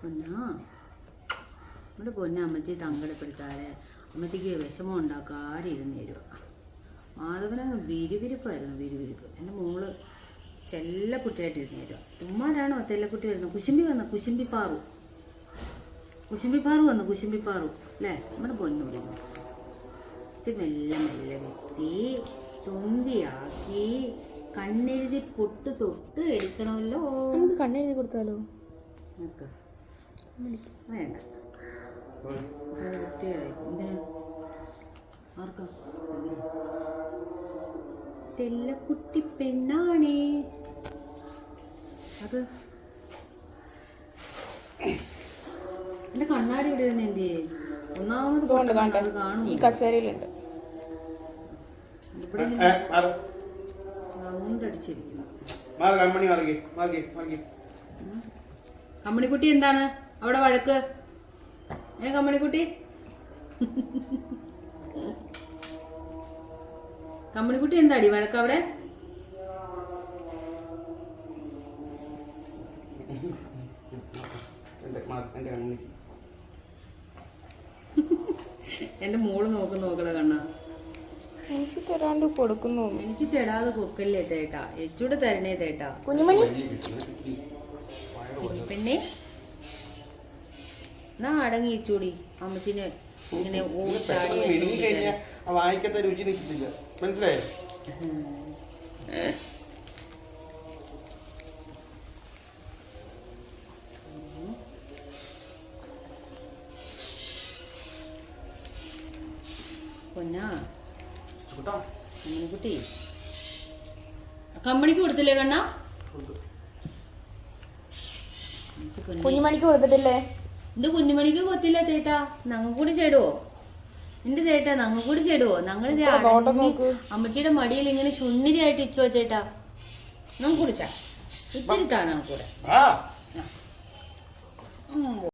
പൊന്നാ നമ്മുടെ പൊന്നെ അമ്മച്ചി തങ്കടപ്പെടുത്താതെ അമ്മച്ചിക്ക് വിഷമം ഉണ്ടാക്കാതെ ഇരുന്ന് തരുക. മാധവനങ്ങ് വിരുവിരിപ്പായിരുന്നു, വിരുവിരിപ്പ്. എൻ്റെ മോള് ചെല്ലക്കുട്ടിയായിട്ട് ഇരുന്ന് തരുക. ഉമ്മാരാണോ തെല്ലക്കുട്ടി വരുന്നത്? കുശുമ്പി വന്നു, കുശുമ്പിപ്പാറു വന്നു, കുശുമ്പിപ്പാറു അല്ലേ? നമ്മുടെ പൊന്നു വിടുന്നു. ഇത് മെല്ലെ മെല്ലെ വെത്തി തൊന്തിയാക്കി കണ്ണെഴുതി പൊട്ട് തൊട്ട് എടുക്കണമല്ലോ. കണ്ണെഴുതി കൊടുത്താലോ? വേണ്ട, എന്തിനാ? ആർക്കാ? തെല്ലക്കുട്ടി പെണ്ണാണേ അത്. എന്റെ കണ്ണാടി ഇവിടെ ഇരുന്ന് എന്ത് ചെയ്യേ? ഒന്നാമത് കാണും, ഈ കസേരയിലുണ്ട്. ഇവിടെ റൗണ്ടടിച്ചിരിക്കുന്നു. കമ്മണിക്കുട്ടി എന്താണ് അവിടെ വഴക്ക്? കമ്മണിക്കുട്ടി കമ്മണിക്കുട്ടി എന്താടി വഴക്ക് അവിടെ? എന്റെ മോള് നോക്കണ കണ്ണ. എനിക്ക് തരാണ്ട് കൊടുക്കുന്നു. എനിക്ക് ചെടാതെ പൊക്കല്ലേ തേട്ടാ, എച്ചൂടെ തരണേ തേട്ടാ. കുഞ്ഞുമണി പെണ്ണെ നാ അടങ്ങി ഇച്ചൂടി. അമ്മച്ചിനെ ഇങ്ങനെ ഓട്ടാടി വായിക്കാത്ത രുചി നിൽക്കത്തില്ല, മനസ്സിലായോ? പൊന്നാ കമ്മണിക്കുട്ടി, കമ്മണിക്ക് കൊടുത്തില്ലേ കണ്ണ? കുഞ്ഞുമണിക്ക് കൊടുത്തിട്ടില്ലേ? ഇത് കുഞ്ഞുമണിക്ക് കൊത്തില്ല തേട്ടാ, ഞങ്ങൾ കൂടി ചേടുവോ? നിന്റെ ചേട്ടാ ഞങ്ങൾ കൂടി ചേടുവോ? ഞങ്ങളിത് അമ്മച്ചിയുടെ മടിയിൽ ഇങ്ങനെ ചുണ്ണിരിയായിട്ട് ഇച്ചോ ചേട്ടാ. നമുക്ക് കുടിച്ചാ ഇത്തിരി താ, ഞങ്ങൾക്കൂടെ.